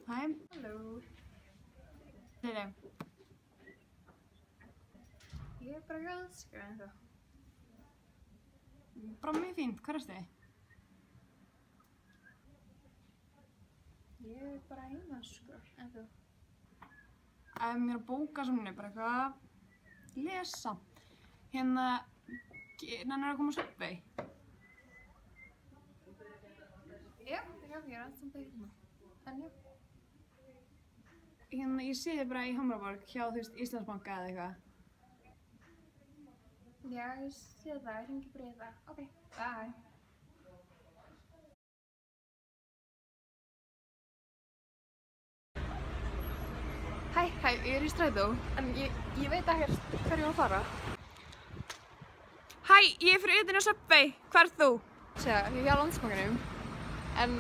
Hæ. Halló. Nei. Ég er bara ganska ennþá. Bara mjög fínt, hvað ertu? Ég er bara heima sko, en þú? Mér er að bóka svona, bara eitthvað lesa. Hérna er að koma á Subway. Já, ég er alltaf hérna. En já. Hérna, ég sé þig bara í Hamraborg hjá, þú veist, Íslandsbanka eða eitthvað. Já, ég sé það, ég hringi bara í það. Ok, bye. Hæ, ég er í strætó, en ég veit ekkert hver ég á að fara. Hæ, ég er fyrir utan á Subway, hvar ert þú? Sér, ég er hjá Landsbankanum, en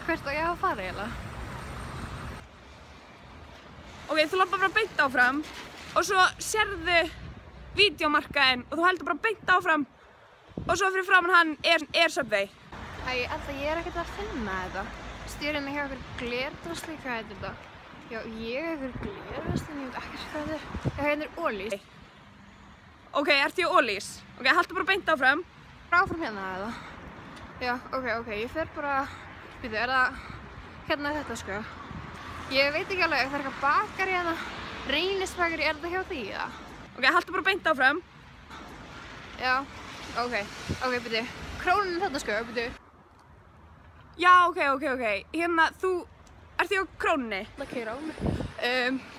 hvert á ég að fara eiginlega? Ok, þú labbar bara beint áfram og svo sérðu vídeómarkaðinn og þú heldur bara beint áfram og svo fyrir framan hann er Subway. Æ, Edda, ég er ekkert að finna þetta. Stýrinn hjá okkur glerdrasli, hvað heitir þetta? Já, ég er okkur glerdrasli, en ég veit ekkert hvað þetta er. Já, hérna er Ólís. Ok, ertu í Ólís? Ok, haltu bara beint áfram. Áfram hérna eða? Já, ok, ég fer bara... Býtu, er það... Hérna er þetta sko. Ég veit ekki alveg, það er eitthvað bakari hérna. Reynisbakari, er þetta hjá því eða? Ok, haltu bara beint áfram. Já, ok, býtu. Krónin þetta sko, býtu. Já, ok. Hérna, þú... Ert því á Króninni? Það keyra á mig.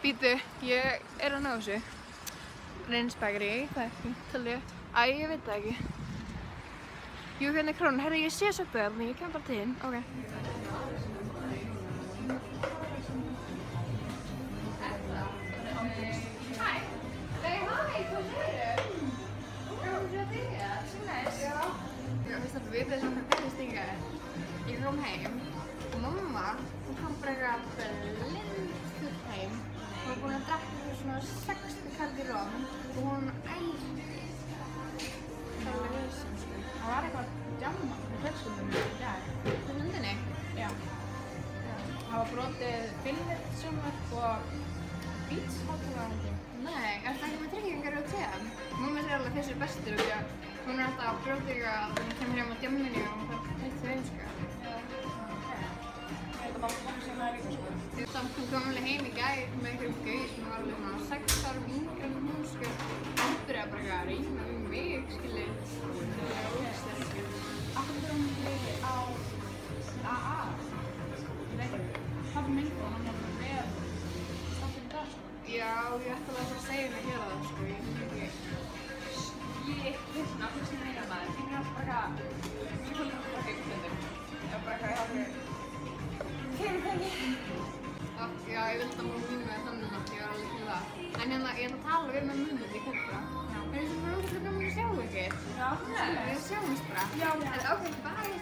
Býtu, ég er að ná þessu. Reynisbakari, það er ekki, til ég. Æ, ég veit það ekki. Jú, hérna er Krónin. Herri, ég sé Subway þarna, ég kem bara til þín. Ok. Við þessum fyrirstýringar. Ég kom heim og mamma, hún kom bara eitthvað blindur heim. Hún var búin að drekka svona 60 kaldi rom og hún ældi. Það var alveg vissum sko. Það var eitthvað djamma með fjölskyldunni í dag. Með hundinni? Já. Það var brotið fylgirtsjónvarp og bítsháttalega. Nei, ertu ekki með tryggingar á TM? Mamma segir alveg þessi er bestur og því að hún er alltaf að brjóta ykkur að hún kemur heim á djamminu og hún þarf heitt þau eins sko. Er þetta bara mamma sem það líka sko? Samt hún kom alveg heim í gær með einhverjum gauð sem var alveg svona 6 árum yngri en hún sko. Hún byrjaði bara að reyna mig, skilji. Það var ógeðslegt sko. Af hverju hún liði á AA? Ég veit ekki. Pabbi minn og hann var með stafnir í dag sko. Já, ég ætti alveg að segja henni að gera það sko. Ég finn ekki. Ég veist ná, fyrst meina maður. Ég finn bara ég finn bara ekki stundum. Ég var bara eitthvað fyrirtæki. Já, ég vildi að múið með þannig að ég var alveg til það. En hérna, ég ætla að tala við með múið í kvölda. Það er svona ógeðslega gaman að sjá ykkur. Já, það er. Við sjáumst bara. Já. En ok, bye.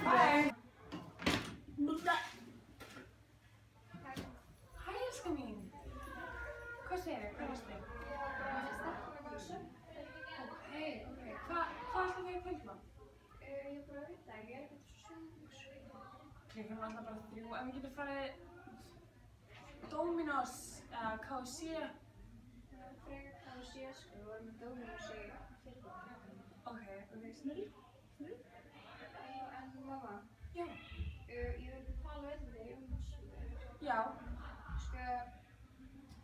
Hæ, elska mín. Hvað segir þið? Hvað veist þið? Hvað ætlum við að kvöldma? Ég bara veit það ekki, ég er ekkert svo svöng. Ég fann alltaf bara 3, en við getum farið Dominos eða KFC. Frekar KFC sko, við vorum með Dominos í fyrra. Ok, snill. En mamma? Já? Ég vildi tala við þig Subway. Já? Sko,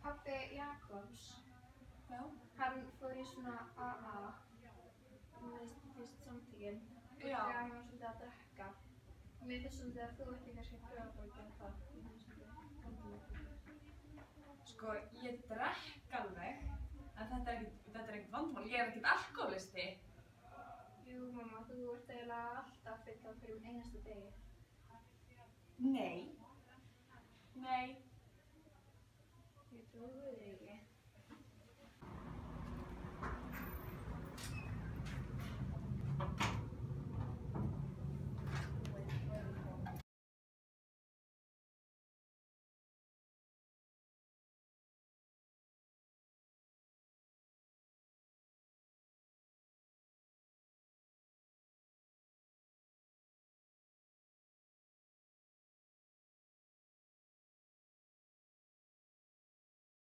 pabbi Jakobs. Já? Hann fór í svona AA. Fyrst samtíkin. Já. Þegar hann var svolítið að drekka. Mér finnst svolítið að þú ætti kannski að pröfa bara að gera það. Mér finnst svolítið. Sko, ég drekk alveg, en þetta er ekkert vandamál. Ég er ekkert alkohólisti. Jú, mamma, þú ert eiginlega alltaf full á hverjum einasta degi. Nei. Nei. Ég trúi því.